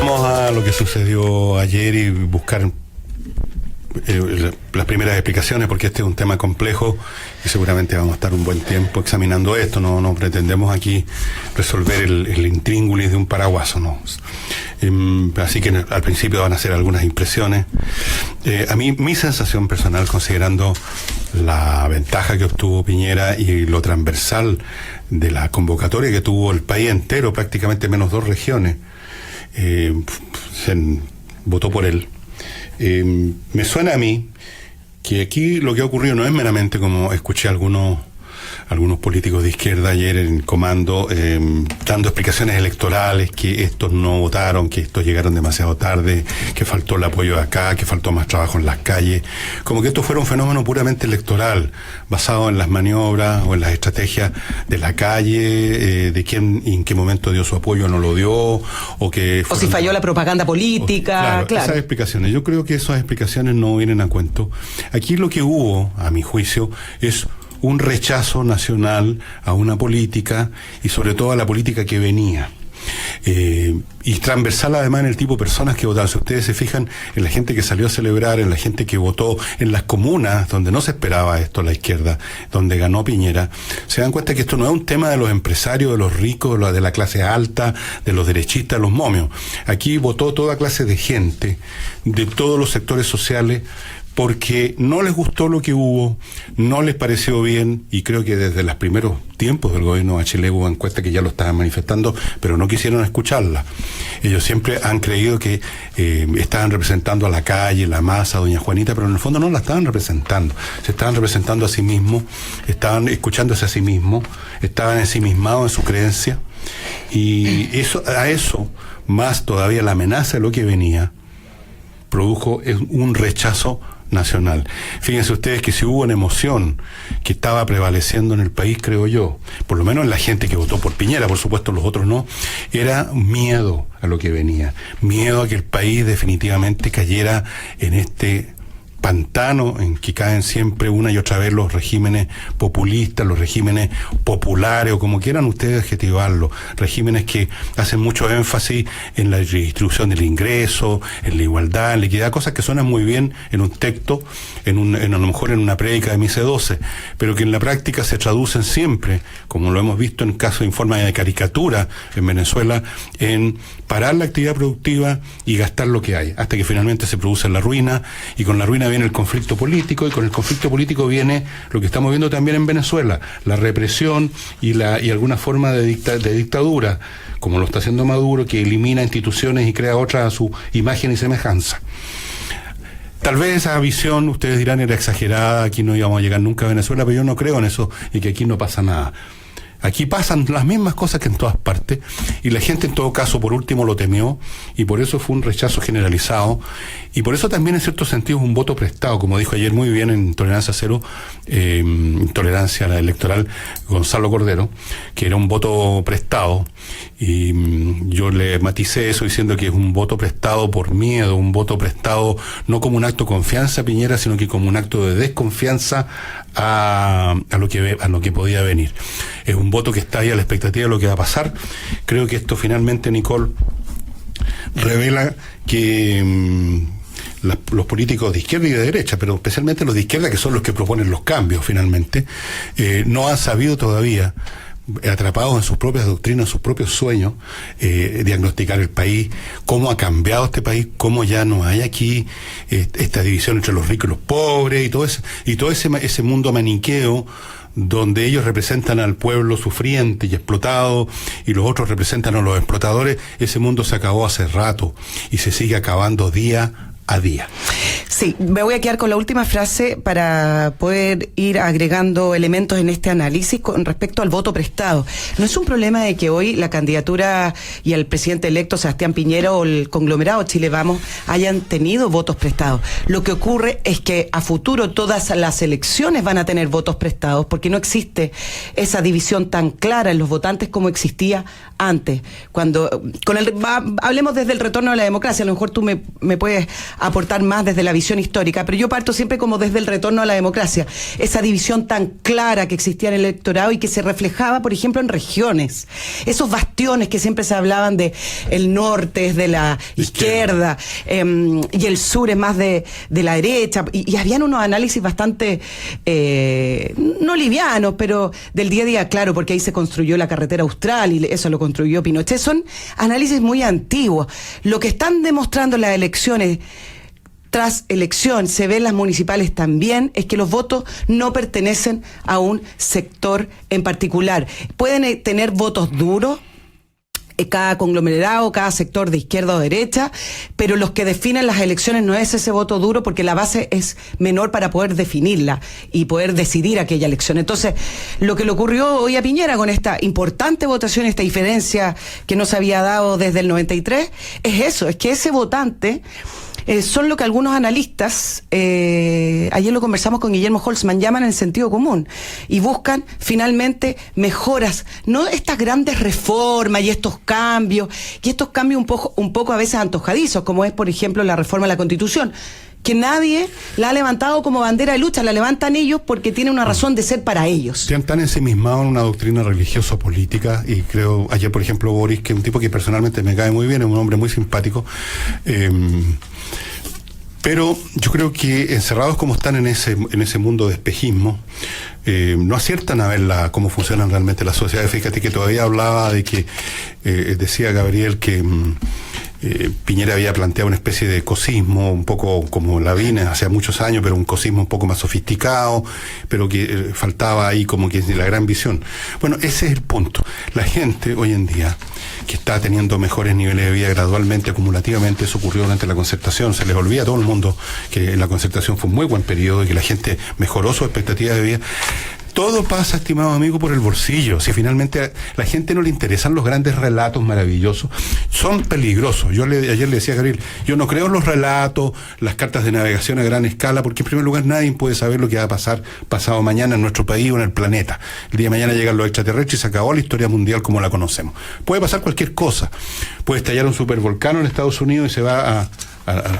Vamos a lo que sucedió ayer y buscar las primeras explicaciones, porque este es un tema complejo y seguramente vamos a estar un buen tiempo examinando esto. No pretendemos aquí resolver el intríngulis de un paraguaso, ¿no? Así que al principio van a ser algunas impresiones. A mí, mi sensación personal, considerando la ventaja que obtuvo Piñera y lo transversal de la convocatoria que tuvo el país entero, prácticamente menos 2 regiones, votó por él. Me suena a mí que aquí lo que ha ocurrido no es meramente, como escuché algunos políticos de izquierda ayer en comando dando explicaciones electorales, que estos no votaron, que estos llegaron demasiado tarde, que faltó el apoyo de acá, que faltó más trabajo en las calles, como que esto fuera un fenómeno puramente electoral, basado en las maniobras o en las estrategias de la calle, de quién y en qué momento dio su apoyo o no lo dio, o si falló la propaganda política. Claro. Esas explicaciones, yo creo que esas explicaciones no vienen a cuento. Aquí lo que hubo, a mi juicio, es un rechazo nacional a una política y sobre todo a la política que venía. Y transversal además en el tipo de personas que votaron. Si ustedes se fijan en la gente que salió a celebrar, en la gente que votó, en las comunas donde no se esperaba esto, la izquierda, donde ganó Piñera, se dan cuenta que esto no es un tema de los empresarios, de los ricos, de la clase alta, de los derechistas, de los momios. Aquí votó toda clase de gente, de todos los sectores sociales, porque no les gustó lo que hubo, no les pareció bien, y creo que desde los primeros tiempos del gobierno de Bachelet hubo encuestas que ya lo estaban manifestando, pero no quisieron escucharla. Ellos siempre han creído que estaban representando a la calle, la masa, doña Juanita, pero en el fondo no la estaban representando. Se estaban representando a sí mismos, estaban escuchándose a sí mismos, estaban ensimismados en su creencia, y eso, más todavía la amenaza de lo que venía, produjo un rechazo nacional. Fíjense ustedes que si hubo una emoción que estaba prevaleciendo en el país, creo yo, por lo menos en la gente que votó por Piñera, por supuesto los otros no, era miedo a lo que venía, miedo a que el país definitivamente cayera en este pantano en que caen siempre una y otra vez los regímenes populistas, los regímenes populares, o como quieran ustedes adjetivarlo, regímenes que hacen mucho énfasis en la redistribución del ingreso, en la igualdad, en la equidad, cosas que suenan muy bien en un texto, a lo mejor en una prédica de Misa 12, pero que en la práctica se traducen siempre, como lo hemos visto en caso de forma de caricatura en Venezuela, en parar la actividad productiva y gastar lo que hay, hasta que finalmente se produce la ruina, y con la ruina viene el conflicto político, y con el conflicto político viene lo que estamos viendo también en Venezuela, la represión y alguna forma de dictadura, como lo está haciendo Maduro, que elimina instituciones y crea otras a su imagen y semejanza. Tal vez esa visión, ustedes dirán, era exagerada, aquí no íbamos a llegar nunca a Venezuela, pero yo no creo en eso y que aquí no pasa nada. Aquí pasan las mismas cosas que en todas partes, y la gente en todo caso por último lo temió, y por eso fue un rechazo generalizado, y por eso también en cierto sentido es un voto prestado, como dijo ayer muy bien en Tolerancia Cero, Tolerancia Electoral, Gonzalo Cordero, que era un voto prestado, y yo le maticé eso diciendo que es un voto prestado por miedo, un voto prestado no como un acto de confianza a Piñera, sino que como un acto de desconfianza a lo que podía venir. Es un voto que está ahí a la expectativa de lo que va a pasar. Creo que esto finalmente, Nicole, revela que los políticos de izquierda y de derecha, pero especialmente los de izquierda, que son los que proponen los cambios finalmente, no han sabido todavía, atrapados en sus propias doctrinas, en sus propios sueños, diagnosticar el país, cómo ha cambiado este país, cómo ya no hay aquí esta división entre los ricos y los pobres, y todo ese mundo maniqueo donde ellos representan al pueblo sufriente y explotado y los otros representan a los explotadores. Ese mundo se acabó hace rato y se sigue acabando día a día. Sí, me voy a quedar con la última frase para poder ir agregando elementos en este análisis con respecto al voto prestado. No es un problema de que hoy la candidatura y el presidente electo Sebastián Piñera o el conglomerado Chile Vamos hayan tenido votos prestados. Lo que ocurre es que a futuro todas las elecciones van a tener votos prestados, porque no existe esa división tan clara en los votantes como existía antes. Hablemos desde el retorno a la democracia, a lo mejor tú me puedes aportar más desde la visión histórica, pero yo parto siempre como desde el retorno a la democracia, esa división tan clara que existía en el electorado y que se reflejaba, por ejemplo, en regiones, esos bastiones que siempre se hablaban de el norte es de la izquierda, y el sur es más de la derecha, y habían unos análisis bastante no livianos, pero del día a día, claro, porque ahí se construyó la carretera austral y eso lo construyó Pinochet. Son análisis muy antiguos. Lo que están demostrando las elecciones tras elección, se ve en las municipales también, es que los votos no pertenecen a un sector en particular. Pueden tener votos duros cada conglomerado, cada sector de izquierda o derecha, pero los que definen las elecciones no es ese voto duro, porque la base es menor para poder definirla y poder decidir aquella elección. Entonces, lo que le ocurrió hoy a Piñera con esta importante votación, esta diferencia que no se había dado desde el 93, es eso, es que ese votante son lo que algunos analistas, ayer lo conversamos con Guillermo Holzman, llaman el sentido común y buscan finalmente mejoras, no estas grandes reformas y estos cambios un poco a veces antojadizos, como es por ejemplo la reforma a la Constitución, que nadie la ha levantado como bandera de lucha, la levantan ellos porque tiene una razón de ser para ellos. Se han tan ensimismado en una doctrina religioso-política, y creo, ayer por ejemplo Boris, que es un tipo que personalmente me cae muy bien, es un hombre muy simpático, pero yo creo que encerrados como están en ese mundo de espejismo, no aciertan a ver cómo funcionan realmente las sociedades. Fíjate que todavía hablaba de que, decía Gabriel que Piñera había planteado una especie de cosismo, un poco como Lavín hace muchos años, pero un cosismo un poco más sofisticado, pero que faltaba ahí como que la gran visión. Bueno, ese es el punto. La gente hoy en día, que está teniendo mejores niveles de vida gradualmente, acumulativamente, eso ocurrió durante la Concertación, se les olvida a todo el mundo que la Concertación fue un muy buen periodo y que la gente mejoró su expectativa de vida. Todo pasa, estimado amigo, por el bolsillo. Si finalmente a la gente no le interesan los grandes relatos maravillosos, son peligrosos. Ayer le decía a Gabriel, yo no creo en los relatos, las cartas de navegación a gran escala, porque en primer lugar nadie puede saber lo que va a pasar pasado mañana en nuestro país o en el planeta. El día de mañana llegan los extraterrestres y se acabó la historia mundial como la conocemos. Puede pasar cualquier cosa. Puede estallar un supervolcán en Estados Unidos y se va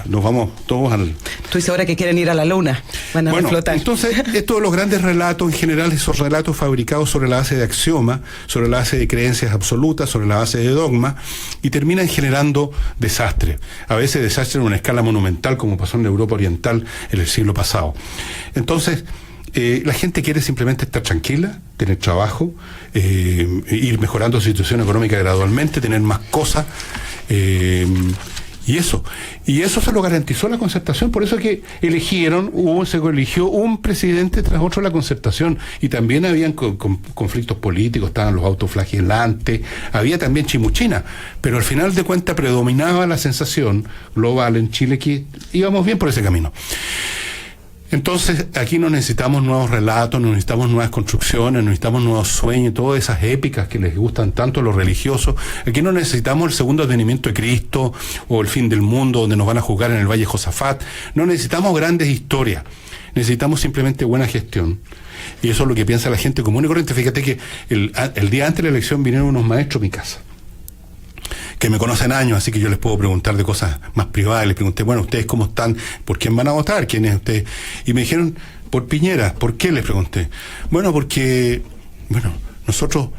nos vamos todos al... Tú dices ahora que quieren ir a la luna, van a reflotar. Entonces, esto de los grandes relatos, en general, esos relatos fabricados sobre la base de axiomas, sobre la base de creencias absolutas, sobre la base de dogmas, y terminan generando desastres. A veces desastres en una escala monumental, como pasó en la Europa Oriental en el siglo pasado. Entonces, la gente quiere simplemente estar tranquila, tener trabajo, ir mejorando su situación económica gradualmente, tener más cosas, y eso se lo garantizó la Concertación. Por eso que se eligió un presidente tras otro de la Concertación, y también habían conflictos políticos, estaban los autoflagelantes, había también chimuchina, pero al final de cuentas predominaba la sensación global en Chile que íbamos bien por ese camino. Entonces, aquí no necesitamos nuevos relatos, no necesitamos nuevas construcciones, no necesitamos nuevos sueños, todas esas épicas que les gustan tanto a los religiosos. Aquí no necesitamos el segundo advenimiento de Cristo o el fin del mundo donde nos van a juzgar en el Valle de Josafat. No necesitamos grandes historias, necesitamos simplemente buena gestión. Y eso es lo que piensa la gente común y corriente. Fíjate que el día antes de la elección vinieron unos maestros a mi casa, que me conocen años, así que yo les puedo preguntar de cosas más privadas. Les pregunté, bueno, ¿ustedes cómo están? ¿Por quién van a votar? ¿Quién es usted? Y me dijeron, por Piñera. ¿Por qué? Les pregunté. Bueno, porque nosotros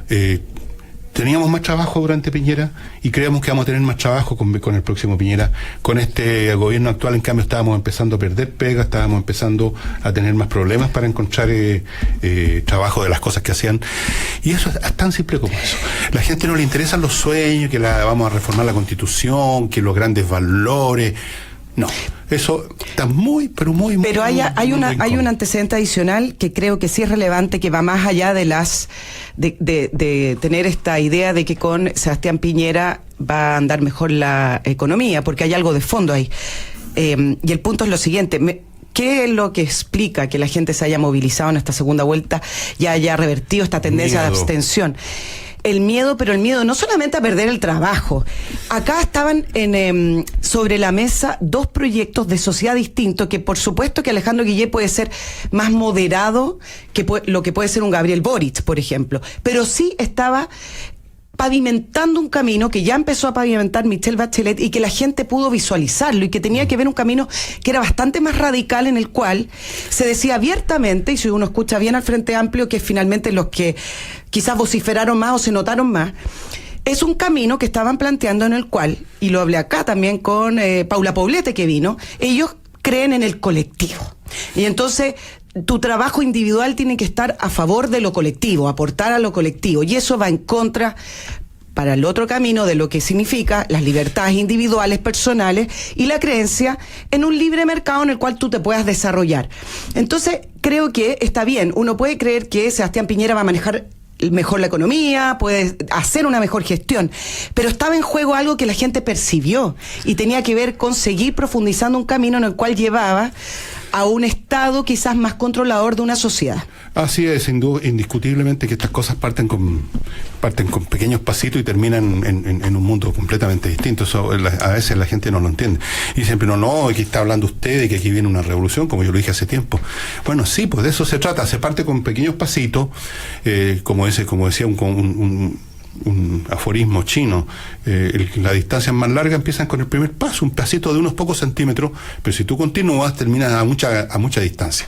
teníamos más trabajo durante Piñera y creemos que vamos a tener más trabajo con el próximo Piñera. Con este gobierno actual, en cambio, estábamos empezando a perder pega, estábamos empezando a tener más problemas para encontrar trabajo de las cosas que hacían. Y eso es tan simple como eso. La gente no le interesan los sueños, que vamos a reformar la Constitución, que los grandes valores. No, eso está muy, pero muy... Pero hay un antecedente adicional que creo que sí es relevante, que va más allá de de tener esta idea de que con Sebastián Piñera va a andar mejor la economía, porque hay algo de fondo ahí. Y el punto es lo siguiente... ¿Qué es lo que explica que la gente se haya movilizado en esta segunda vuelta y haya revertido esta tendencia de abstención? El miedo, pero el miedo no solamente a perder el trabajo. Acá estaban sobre la mesa dos proyectos de sociedad distintos, que por supuesto que Alejandro Guillé puede ser más moderado que lo que puede ser un Gabriel Boric, por ejemplo. Pero sí estaba pavimentando un camino que ya empezó a pavimentar Michelle Bachelet y que la gente pudo visualizarlo y que tenía que ver un camino que era bastante más radical, en el cual se decía abiertamente, y si uno escucha bien al Frente Amplio, que es finalmente los que quizás vociferaron más o se notaron más, es un camino que estaban planteando en el cual, y lo hablé acá también con Paula Poblete que vino, ellos creen en el colectivo. Y entonces tu trabajo individual tiene que estar a favor de lo colectivo, aportar a lo colectivo, y eso va en contra, para el otro camino, de lo que significa las libertades individuales, personales, y la creencia en un libre mercado en el cual tú te puedas desarrollar. Entonces, creo que está bien, uno puede creer que Sebastián Piñera va a manejar mejor la economía, puede hacer una mejor gestión, pero estaba en juego algo que la gente percibió, y tenía que ver con seguir profundizando un camino en el cual llevaba a un Estado quizás más controlador de una sociedad. Así es, indiscutiblemente que estas cosas parten con pequeños pasitos y terminan en un mundo completamente distinto. Eso a veces la gente no lo entiende. Y siempre no, aquí está hablando usted de que aquí viene una revolución, como yo lo dije hace tiempo. Bueno, sí, pues de eso se trata. Se parte con pequeños pasitos, como decía un aforismo chino, las distancias más largas empiezan con el primer paso, un pasito de unos pocos centímetros, pero si tú continúas terminas a mucha distancia.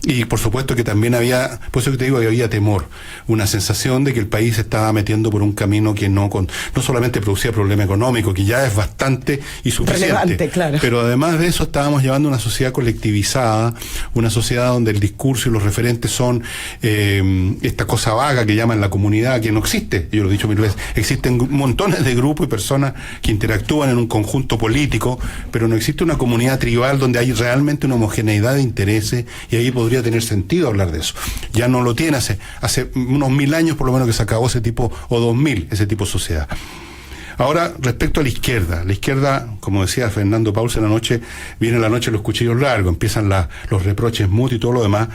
Y por supuesto que también había, por eso que te digo que había temor, una sensación de que el país se estaba metiendo por un camino que no solamente producía problema económico, que ya es bastante y suficiente, relevante, claro, pero además de eso estábamos llevando una sociedad colectivizada, una sociedad donde el discurso y los referentes son esta cosa vaga que llaman la comunidad, que no existe. Yo lo he dicho mil veces, existen montones de grupos y personas que interactúan en un conjunto político, pero no existe una comunidad tribal donde hay realmente una homogeneidad de intereses, y ahí podría tener sentido hablar de eso. Ya no lo tiene, hace unos 1000 años por lo menos que se acabó ese tipo, o 2000, ese tipo de sociedad. Ahora, respecto a la izquierda, como decía Fernando Paulsen anoche, viene la noche de los cuchillos largos, empiezan los reproches mutuos y todo lo demás,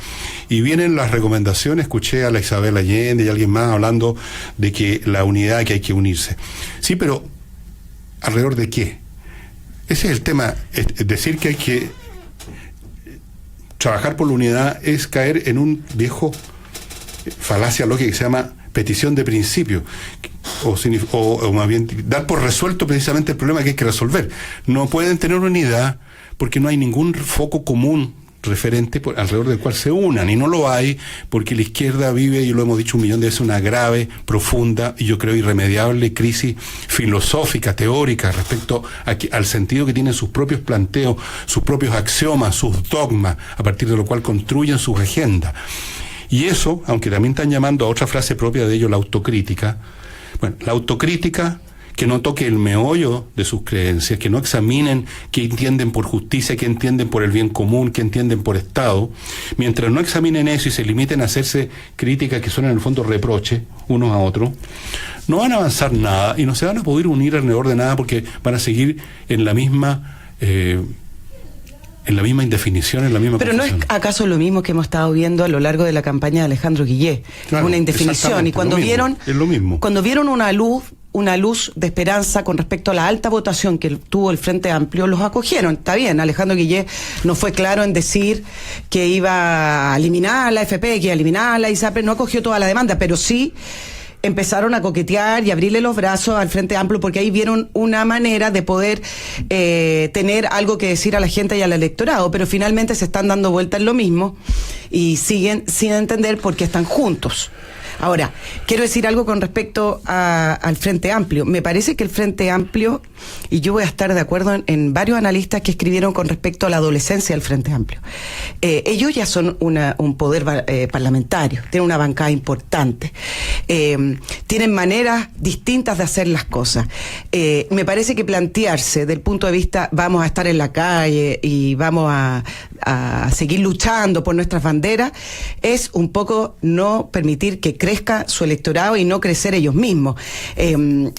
y vienen las recomendaciones. Escuché a la Isabel Allende y a alguien más hablando de que la unidad, que hay que unirse. Sí, pero ¿alrededor de qué? Ese es el tema. Es decir que hay que trabajar por la unidad es caer en falacia lógica que se llama petición de principio, o más bien dar por resuelto precisamente el problema que hay que resolver. No pueden tener unidad porque no hay ningún foco común referente alrededor del cual se unan, y no lo hay porque la izquierda vive, y lo hemos dicho un millón de veces, una grave, profunda y yo creo irremediable crisis filosófica, teórica, respecto al sentido que tienen sus propios planteos, sus propios axiomas, sus dogmas, a partir de lo cual construyen sus agendas. Y eso, aunque también están llamando a otra frase propia de ellos, la autocrítica, bueno, la autocrítica que no toque el meollo de sus creencias, que no examinen qué entienden por justicia, qué entienden por el bien común, qué entienden por Estado, mientras no examinen eso y se limiten a hacerse críticas que son en el fondo reproches unos a otros, no van a avanzar nada y no se van a poder unir alrededor de nada, porque van a seguir en la misma indefinición, en la misma Pero confusión. ¿no es acaso lo mismo que hemos estado viendo a lo largo de la campaña de Alejandro Guillé? Claro, una indefinición, y cuando vieron una luz de esperanza con respecto a la alta votación que tuvo el Frente Amplio, los acogieron. Está bien, Alejandro Guillé no fue claro en decir que iba a eliminar la AFP, que iba a eliminar la ISAPRE, no acogió toda la demanda, pero sí empezaron a coquetear y abrirle los brazos al Frente Amplio, porque ahí vieron una manera de poder tener algo que decir a la gente y al electorado, pero finalmente se están dando vueltas en lo mismo y siguen sin entender por qué están juntos. Ahora, quiero decir algo con respecto al Frente Amplio. Me parece que el Frente Amplio, y yo voy a estar de acuerdo en varios analistas que escribieron con respecto a la adolescencia del Frente Amplio. Ellos ya son un poder parlamentario, tienen una bancada importante, tienen maneras distintas de hacer las cosas. Me parece que plantearse del punto de vista, vamos a estar en la calle y vamos a seguir luchando por nuestras banderas, es un poco no permitir que crezca su electorado y no crecer ellos mismos.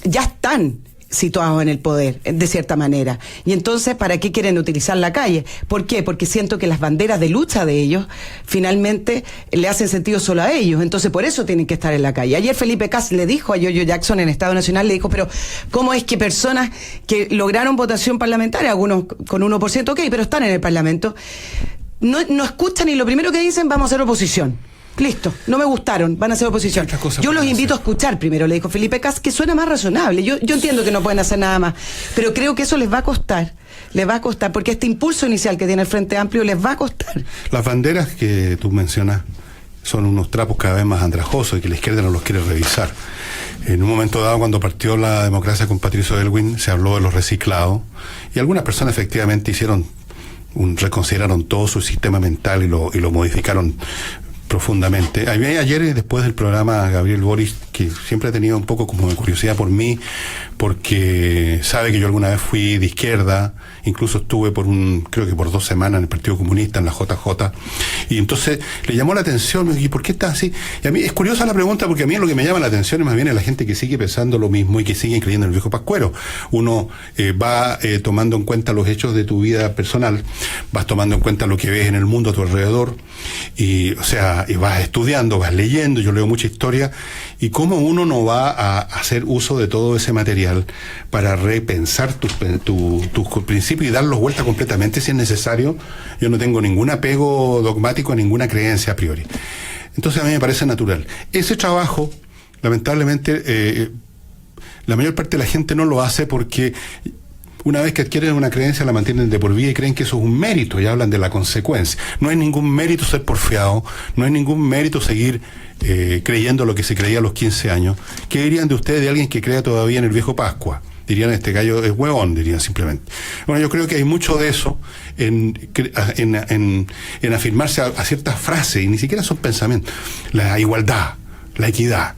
Ya están situados en el poder, de cierta manera. Y entonces, ¿para qué quieren utilizar la calle? ¿Por qué? Porque siento que las banderas de lucha de ellos finalmente le hacen sentido solo a ellos. Entonces, por eso tienen que estar en la calle. Ayer Felipe Cas le dijo a Yoyo Jackson en Estado Nacional, le dijo, pero ¿cómo es que personas que lograron votación parlamentaria, algunos con 1%, ok, pero están en el Parlamento, no escuchan y lo primero que dicen, vamos a hacer oposición? Listo, no me gustaron, van a ser oposición. Yo los invito a escuchar primero, le dijo Felipe Cas, que suena más razonable. Yo entiendo que no pueden hacer nada más, pero creo que eso les va a costar, porque este impulso inicial que tiene el Frente Amplio les va a costar. Las banderas que tú mencionas son unos trapos cada vez más andrajosos y que la izquierda no los quiere revisar. En un momento dado, cuando partió la democracia con Patricio Aylwin, se habló de los reciclados y algunas personas efectivamente reconsideraron todo su sistema mental y lo modificaron profundamente. A mí ayer, después del programa, Gabriel Boric, que siempre ha tenido un poco como de curiosidad por mí, porque sabe que yo alguna vez fui de izquierda, incluso estuve creo que por 2 semanas en el Partido Comunista, en la JJ, y entonces le llamó la atención, me dije, ¿por qué estás así? Y a mí es curiosa la pregunta, porque a mí lo que me llama la atención es más bien la gente que sigue pensando lo mismo y que sigue creyendo en el viejo pascuero. Uno va tomando en cuenta los hechos de tu vida personal, vas tomando en cuenta lo que ves en el mundo a tu alrededor, y vas estudiando, vas leyendo, yo leo mucha historia, y cómo uno no va a hacer uso de todo ese material para repensar tus principios y darlos vuelta completamente si es necesario. Yo no tengo ningún apego dogmático a ninguna creencia a priori. Entonces a mí me parece natural. Ese trabajo, lamentablemente, la mayor parte de la gente no lo hace porque una vez que adquieren una creencia la mantienen de por vida y creen que eso es un mérito y hablan de la consecuencia. No hay ningún mérito ser porfiado, no hay ningún mérito seguir creyendo lo que se creía a los 15 años. ¿Qué dirían de ustedes de alguien que crea todavía en el viejo Pascua? Dirían, este gallo es huevón, dirían simplemente. Bueno, yo creo que hay mucho de eso en afirmarse a ciertas frases, y ni siquiera son pensamientos. La igualdad, la equidad.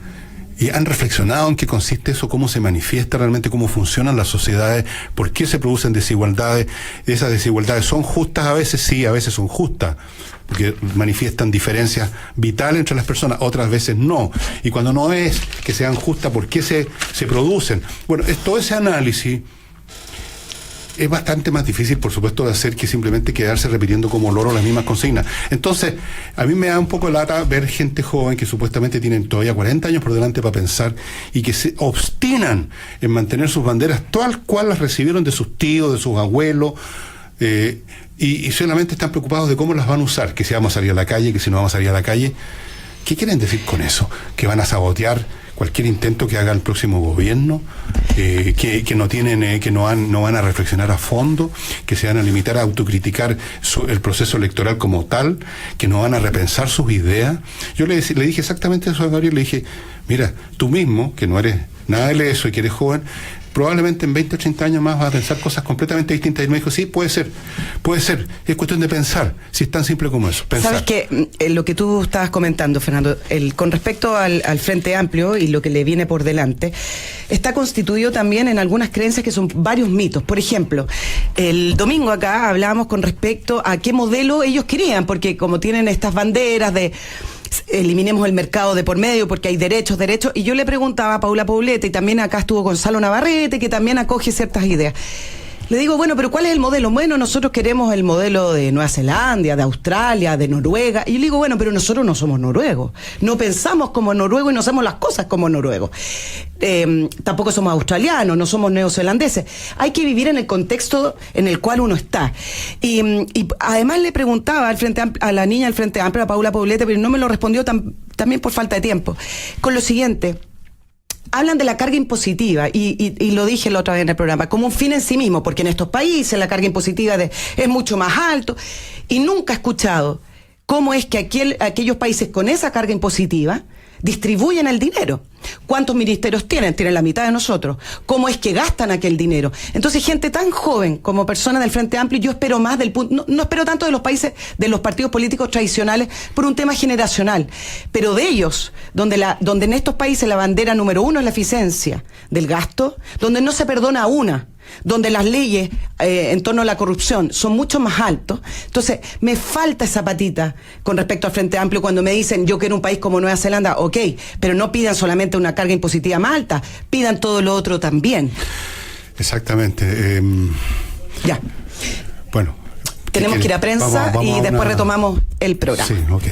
¿Y han reflexionado en qué consiste eso, cómo se manifiesta realmente, cómo funcionan las sociedades, por qué se producen desigualdades? ¿Esas desigualdades son justas a veces? Sí, a veces son justas, porque manifiestan diferencias vitales entre las personas, otras veces no. Y cuando no es que sean justas, ¿por qué se producen? Bueno, todo ese análisis es bastante más difícil, por supuesto, de hacer que simplemente quedarse repitiendo como loro las mismas consignas. Entonces, a mí me da un poco de lata ver gente joven que supuestamente tienen todavía 40 años por delante para pensar y que se obstinan en mantener sus banderas tal cual las recibieron de sus tíos, de sus abuelos, y solamente están preocupados de cómo las van a usar, que si vamos a salir a la calle, que si no vamos a salir a la calle. ¿Qué quieren decir con eso? ¿Que van a sabotear cualquier intento que haga el próximo gobierno? Que no van a reflexionar a fondo, que se van a limitar a autocriticar el proceso electoral como tal, que no van a repensar sus ideas. Yo le dije exactamente eso a Gabriel, le dije, mira, tú mismo, que no eres nada de eso y que eres joven, probablemente en 20 o 80 años más vas a pensar cosas completamente distintas. Y me dijo, sí, puede ser, es cuestión de pensar, si es tan simple como eso, pensar. Sabes que lo que tú estabas comentando, Fernando, con respecto al Frente Amplio y lo que le viene por delante, está constituido también en algunas creencias que son varios mitos. Por ejemplo, el domingo acá hablábamos con respecto a qué modelo ellos querían, porque como tienen estas banderas de eliminemos el mercado de por medio porque hay derechos, y yo le preguntaba a Paula Poblete, y también acá estuvo Gonzalo Navarrete, que también acoge ciertas ideas. Le digo, bueno, pero ¿cuál es el modelo? Bueno, nosotros queremos el modelo de Nueva Zelanda, de Australia, de Noruega. Y yo le digo, bueno, pero nosotros no somos noruegos. No pensamos como noruegos y no hacemos las cosas como noruegos. Tampoco somos australianos, no somos neozelandeses. Hay que vivir en el contexto en el cual uno está. Y además le preguntaba a la niña del Frente Amplio, a Paula Poblete, pero no me lo respondió también por falta de tiempo, con lo siguiente. Hablan de la carga impositiva, y lo dije la otra vez en el programa, como un fin en sí mismo, porque en estos países la carga impositiva es mucho más alto, y nunca he escuchado cómo es que aquellos países con esa carga impositiva distribuyen el dinero. ¿Cuántos ministerios tienen? Tienen la mitad de nosotros. ¿Cómo es que gastan aquel dinero? Entonces, gente tan joven como persona del Frente Amplio, yo espero más no espero tanto de los países, de los partidos políticos tradicionales, por un tema generacional, pero de ellos, donde en estos países la bandera número 1 es la eficiencia del gasto, donde no se perdona una, donde las leyes en torno a la corrupción son mucho más altos. Entonces, me falta esa patita con respecto al Frente Amplio cuando me dicen, yo quiero un país como Nueva Zelanda, ok, pero no pidan solamente una carga impositiva más alta, pidan todo lo otro también. Exactamente. Ya. Bueno. Tenemos que ir a prensa y después retomamos el programa. Sí, ok.